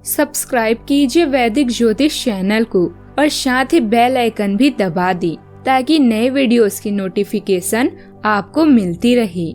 Subscribe कीजिए वैदिक ज्योतिष चैनल को और साथ ही बेल आइकन भी दबा दी ताकि नए वीडियोस की नोटिफिकेशन आपको मिलती रहे।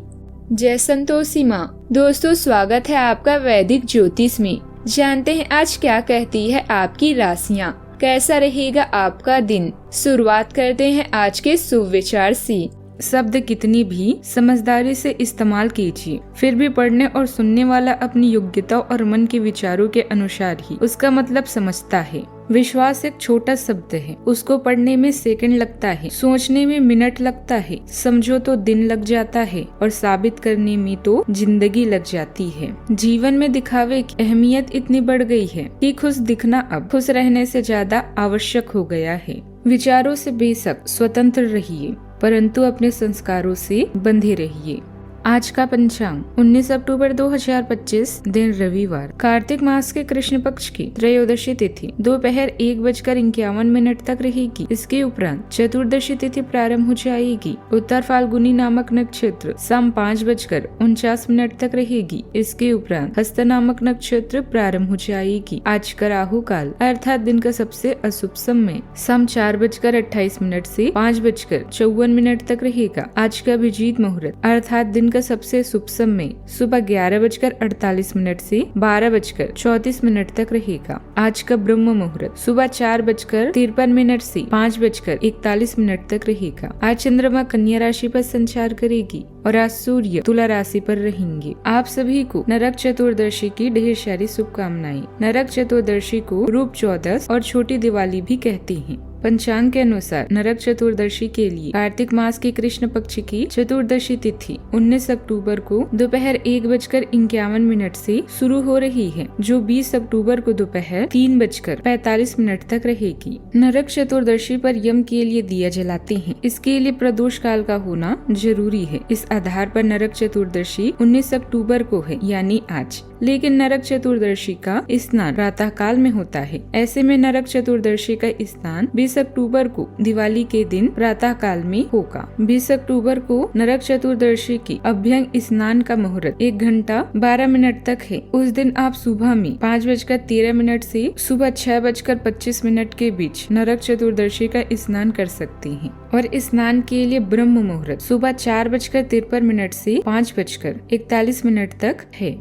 जय संतोषी माँ। दोस्तों, स्वागत है आपका वैदिक ज्योतिष में। जानते हैं आज क्या कहती है आपकी राशियाँ, कैसा रहेगा आपका दिन। शुरुआत करते हैं आज के शुभ विचार से। शब्द कितनी भी समझदारी से इस्तेमाल कीजिए, फिर भी पढ़ने और सुनने वाला अपनी योग्यता और मन के विचारों के अनुसार ही उसका मतलब समझता है। विश्वास एक छोटा शब्द है, उसको पढ़ने में सेकंड लगता है, सोचने में मिनट लगता है, समझो तो दिन लग जाता है और साबित करने में तो जिंदगी लग जाती है। जीवन में दिखावे की अहमियत इतनी बढ़ गई है कि खुश दिखना अब खुश रहने से ज्यादा आवश्यक हो गया है। विचारों से बेशक स्वतंत्र रहिए, परंतु अपने संस्कारों से बंधे रहिए। आज का पंचांग 19 अक्टूबर 2025, दिन रविवार, कार्तिक मास के कृष्ण पक्ष की त्रयोदशी तिथि दोपहर 1:51 तक रहेगी। इसके उपरांत चतुर्दशी तिथि प्रारंभ हो जाएगी। उत्तर फाल्गुनी नामक नक्षत्र शाम 5:49 तक रहेगी। इसके उपरांत हस्त नामक नक्षत्र प्रारंभ हो जाएगी। आज का राहु काल अर्थात दिन का सबसे अशुभ समय शाम 4:28 से 5:54 तक रहेगा। आज का अभिजीत मुहूर्त अर्थात दिन का सबसे शुभ समय सुबह 11:48 से 12:34 तक रहेगा। आज का ब्रह्म मुहूर्त सुबह 4:53 से 5:41 तक रहेगा। आज चंद्रमा कन्या राशि पर संचार करेगी और आज सूर्य तुला राशि पर रहेंगे। आप सभी को नरक चतुर्दशी की ढेर सारी शुभकामनाएं। नरक चतुर्दशी को रूप चौदस और छोटी दिवाली भी कहते हैं। पंचांग के अनुसार नरक चतुर्दशी के लिए कार्तिक मास की कृष्ण पक्ष की चतुर्दशी तिथि 19 अक्टूबर को दोपहर 1:51 से शुरू हो रही है, जो 20 अक्टूबर को दोपहर 3:45 तक रहेगी। नरक चतुर्दशी पर यम के लिए दिया जलाते हैं, इसके लिए प्रदोष काल का होना जरूरी है। इस आधार पर नरक चतुर्दशी 19 अक्टूबर को है, यानी आज। लेकिन नरक चतुर्दशी का स्नान प्रातः काल में होता है। ऐसे में नरक चतुर्दशी का स्नान 20 अक्टूबर को दिवाली के दिन प्रातः काल में होगा। 20 अक्टूबर को नरक चतुर्दशी की अभ्यंग स्नान का मुहूर्त 1:12 तक है। उस दिन आप सुबह में 5:13 से सुबह 6:25 के बीच नरक चतुर्दशी का स्नान कर सकते हैं और स्नान के लिए ब्रह्म मुहूर्त सुबह 4:53 से 5:41 तक है।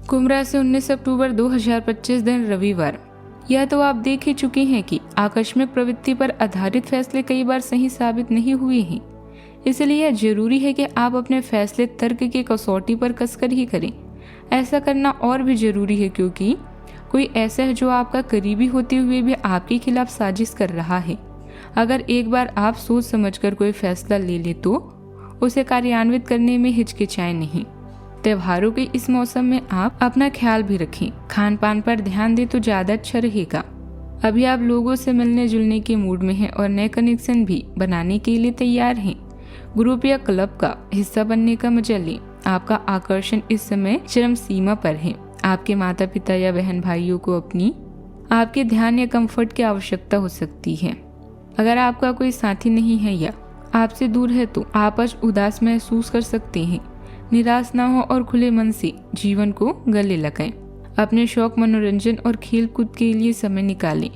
कुंभ राशि 19 अक्टूबर 2025, दिन रविवार। यह तो आप देख ही चुके हैं कि आकस्मिक प्रवृत्ति पर आधारित फैसले कई बार सही साबित नहीं हुए हैं। इसलिए यह जरूरी है कि आप अपने फैसले तर्क की कसौटी पर कसकर ही करें। ऐसा करना और भी जरूरी है क्योंकि कोई ऐसा है जो आपका करीबी होते हुए भी आपके खिलाफ साजिश कर रहा है। अगर एक बार आप सोच समझकर कोई फैसला ले ले तो उसे कार्यान्वित करने में हिचकिचाएं नहीं। त्योहारों के इस मौसम में आप अपना ख्याल भी रखें। खान पान पर ध्यान दें तो ज्यादा अच्छा रहेगा। अभी आप लोगों से मिलने जुलने के मूड में हैं और नए कनेक्शन भी बनाने के लिए तैयार हैं। ग्रुप या क्लब का हिस्सा बनने का मजा लें। आपका आकर्षण इस समय चरम सीमा पर है। आपके माता पिता या बहन भाइयों को आपके ध्यान या कंफर्ट की आवश्यकता हो सकती है। अगर आपका कोई साथी नहीं है या आपसे दूर है तो आप आज उदास महसूस कर सकते हैं। निराश ना हो और खुले मन से जीवन को गले लगाएं। अपने शौक, मनोरंजन और खेल कूद के लिए समय निकालें।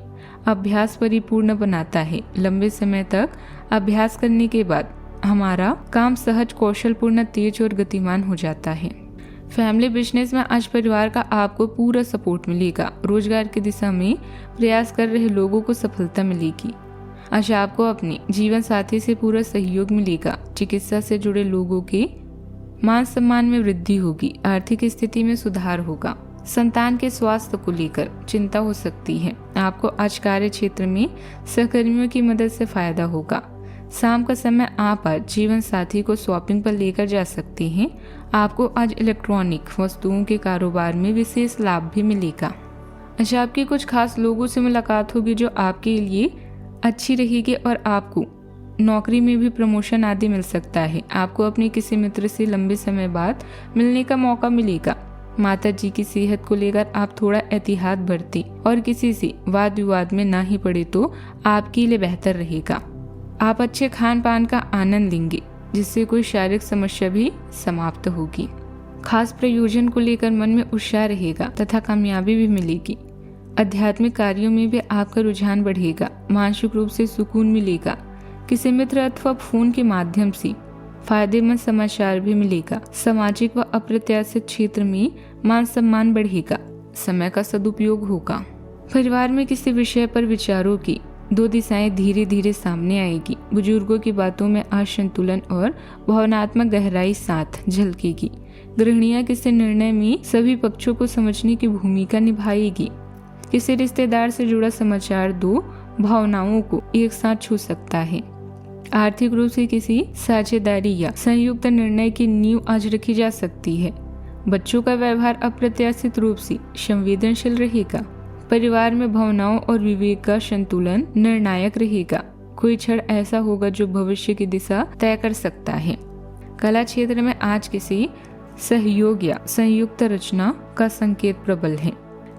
अभ्यास परिपूर्ण बनाता है। लंबे समय तक अभ्यास करने के बाद हमारा काम सहज, कौशलपूर्ण, तेज और गतिमान हो जाता है। फैमिली बिजनेस में आज परिवार का आपको पूरा सपोर्ट मिलेगा। रोजगार की दिशा में प्रयास कर रहे लोगों को सफलता मिलेगी। आज आपको अपने जीवन साथी से पूरा सहयोग मिलेगा। चिकित्सा से जुड़े लोगों के मान सम्मान में वृद्धि होगी। आर्थिक स्थिति में सुधार होगा। संतान के स्वास्थ्य को लेकर चिंता हो सकती है। आपको आज कार्य क्षेत्र में सहकर्मियों की मदद से फायदा होगा। शाम का समय आप आज जीवन साथी को शॉपिंग पर लेकर जा सकते हैं। आपको आज इलेक्ट्रॉनिक वस्तुओं के कारोबार में विशेष लाभ भी मिलेगा। आज आपकी कुछ खास लोगों से मुलाकात होगी जो आपके लिए अच्छी रहेगी और आपको नौकरी में भी प्रमोशन आदि मिल सकता है। आपको अपने किसी मित्र से लंबे समय बाद मिलने का मौका मिलेगा। माता जी की सेहत को लेकर आप थोड़ा एहतियात बरतें और किसी से वाद विवाद में ना ही पड़े तो आपके लिए बेहतर रहेगा। आप अच्छे खान पान का आनंद लेंगे जिससे कोई शारीरिक समस्या भी समाप्त होगी। खास प्रयोजन को लेकर मन में उत्साह रहेगा तथा कामयाबी भी मिलेगी। आध्यात्मिक कार्यों में भी आपका रुझान बढ़ेगा। मानसिक रूप से सुकून मिलेगा। किसी मित्र अथवा फोन के माध्यम से फायदेमंद समाचार भी मिलेगा। सामाजिक व अप्रत्याशित क्षेत्र में मान सम्मान बढ़ेगा। समय का सदुपयोग होगा। परिवार में किसी विषय पर विचारों की दो दिशाएं धीरे धीरे सामने आएगी। बुजुर्गों की बातों में असंतुलन और भावनात्मक गहराई साथ झलकेगी। गृहिणियां किसी निर्णय में सभी पक्षों को समझने की भूमिका निभाएगी। किसी रिश्तेदार से जुड़ा समाचार दो भावनाओं को एक साथ छू सकता है। आर्थिक रूप से किसी साझेदारी या संयुक्त निर्णय की नींव आज रखी जा सकती है। बच्चों का व्यवहार अप्रत्याशित रूप से संवेदनशील रहेगा। परिवार में भावनाओं और विवेक का संतुलन निर्णायक रहेगा। कोई क्षण ऐसा होगा जो भविष्य की दिशा तय कर सकता है। कला क्षेत्र में आज किसी सहयोग या संयुक्त रचना का संकेत प्रबल है।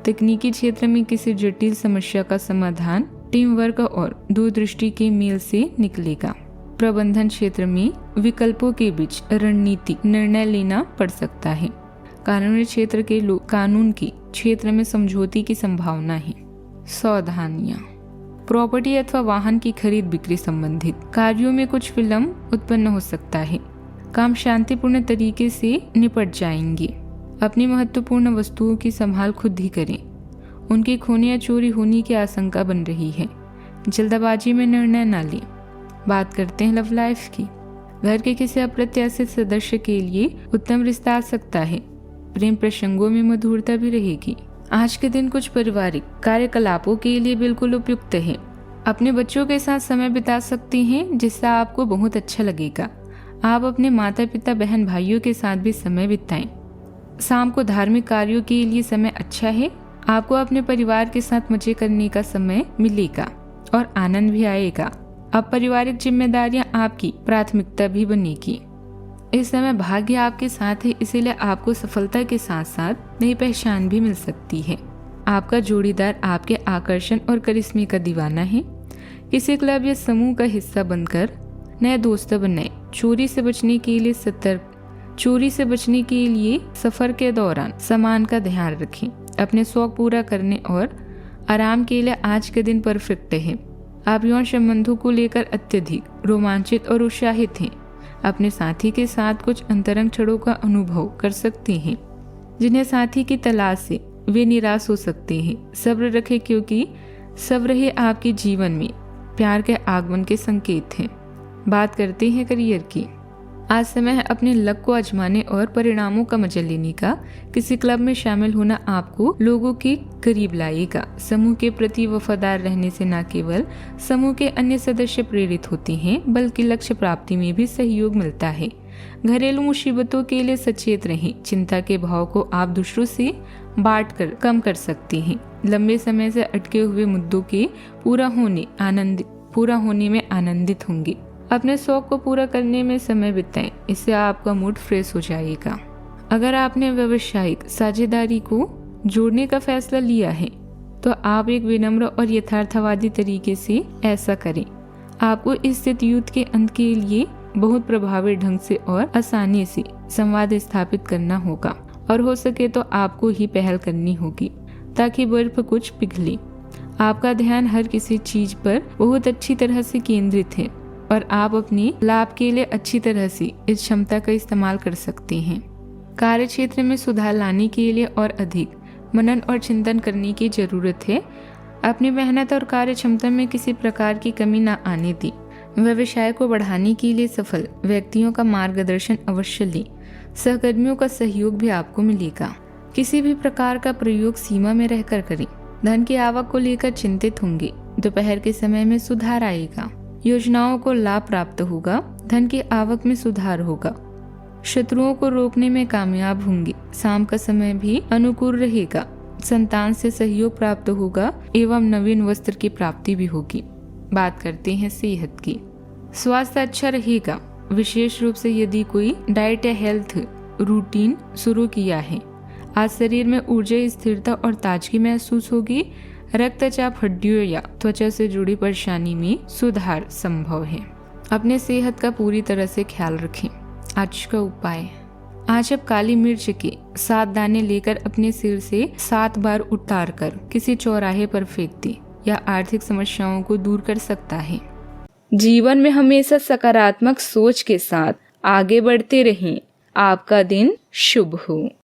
तकनीकी क्षेत्र में किसी जटिल समस्या का समाधान टीम वर्क और दूरदृष्टि के मेल से निकलेगा। प्रबंधन क्षेत्र में विकल्पों के बीच रणनीतिक निर्णय लेना पड़ सकता है। कानूनी क्षेत्र के लोग कानून के क्षेत्र में समझौते की संभावना है। सावधानियां, प्रॉपर्टी अथवा वाहन की खरीद बिक्री संबंधित कार्यों में कुछ विलंब उत्पन्न हो सकता है। काम शांतिपूर्ण तरीके से निपट जाएंगे। अपनी महत्वपूर्ण वस्तुओं की संभाल खुद ही करें। उनके खोने या चोरी होने की आशंका बन रही है। जल्दबाजी में निर्णय न लें। बात करते हैं लव लाइफ की। घर के किसी अप्रत्याशित सदस्य के लिए उत्तम रिश्ता आ सकता है। प्रेम प्रसंगों में मधुरता भी रहेगी। आज के दिन कुछ पारिवारिक कार्यकलापों के लिए बिल्कुल उपयुक्त है। अपने बच्चों के साथ समय बिता सकते हैं जिससे आपको बहुत अच्छा लगेगा। आप अपने माता पिता बहन भाइयों के साथ भी समय बिताएं। शाम को धार्मिक कार्यों के लिए समय अच्छा है। आपको अपने परिवार के साथ मजे करने का समय मिलेगा और आनंद भी आएगा। अब पारिवारिक जिम्मेदारियां आपकी प्राथमिकता भी बनेगी। इस समय भाग्य आपके साथ है, इसीलिए आपको सफलता के साथ साथ नई पहचान भी मिल सकती है। आपका जोड़ीदार आपके आकर्षण और करिश्मे का दीवाना है। किसी क्लब या समूह का हिस्सा बनकर नए दोस्त बनाएं। चोरी से बचने के लिए सतर्क। चोरी से बचने के लिए सफर के दौरान सामान का ध्यान रखें। अपने शौक पूरा करने और आराम के लिए आज के दिन परफेक्ट है। आप यौन संबंधों को लेकर अत्यधिक रोमांचित और उत्साहित हैं। अपने साथी के साथ कुछ अंतरंग क्षणों का अनुभव कर सकते हैं जिन्हें साथी की तलाश से वे निराश हो सकते हैं। सब्र रखें क्योंकि सब्र ही आपके जीवन में प्यार के आगमन के संकेत हैं। बात करते हैं करियर की। आज समय है अपने लक को आजमाने और परिणामों का मजा लेने का। किसी क्लब में शामिल होना आपको लोगों के करीब लाएगा। समूह के प्रति वफादार रहने से न केवल समूह के अन्य सदस्य प्रेरित होते हैं बल्कि लक्ष्य प्राप्ति में भी सहयोग मिलता है। घरेलू मुसीबतों के लिए सचेत रहें। चिंता के भाव को आप दूसरों से बांटकर कम कर सकते हैं। लंबे समय से अटके हुए मुद्दों के पूरा होने में आनंदित होंगे। अपने शौक को पूरा करने में समय बिताएं, इससे आपका मूड फ्रेश हो जाएगा। अगर आपने व्यावसायिक साझेदारी को जोड़ने का फैसला लिया है तो आप एक विनम्र और यथार्थवादी तरीके से ऐसा करें। आपको इस स्थित युद्ध के अंत के लिए बहुत प्रभावी ढंग से और आसानी से संवाद स्थापित करना होगा और हो सके तो आपको ही पहल करनी होगी ताकि बर्फ कुछ पिघले। आपका ध्यान हर किसी चीज पर बहुत अच्छी तरह से केंद्रित है और आप अपने लाभ के लिए अच्छी तरह से इस क्षमता का इस्तेमाल कर सकते हैं। कार्य क्षेत्र में सुधार लाने के लिए और अधिक मनन और चिंतन करने की जरूरत है। अपनी मेहनत और कार्य क्षमता में किसी प्रकार की कमी न आने दी। व्यवसाय को बढ़ाने के लिए सफल व्यक्तियों का मार्गदर्शन अवश्य लें। सहकर्मियों का सहयोग भी आपको मिलेगा। किसी भी प्रकार का प्रयोग सीमा में रहकर करें। धन की आवक को लेकर चिंतित होंगे। दोपहर के समय में सुधार आएगा। योजनाओं को लाभ प्राप्त होगा। धन की आवक में सुधार होगा। शत्रुओं को रोकने में कामयाब होंगे। शाम का समय भी अनुकूल रहेगा। संतान से सहयोग प्राप्त होगा एवं नवीन वस्त्र की प्राप्ति भी होगी। बात करते हैं सेहत की। स्वास्थ्य अच्छा रहेगा। विशेष रूप से यदि कोई डाइट या हेल्थ रूटीन शुरू किया है। आज शरीर में ऊर्जा, स्थिरता और ताजगी महसूस होगी। रक्तचाप, हड्डियों या त्वचा से जुड़ी परेशानी में सुधार संभव है। अपने सेहत का पूरी तरह से ख्याल रखें। आज का उपाय, आज आप काली मिर्च के 7 दाने लेकर अपने सिर से 7 बार उतार कर किसी चौराहे पर फेंक दें। यह आर्थिक समस्याओं को दूर कर सकता है। जीवन में हमेशा सकारात्मक सोच के साथ आगे बढ़ते रहें। आपका दिन शुभ हो।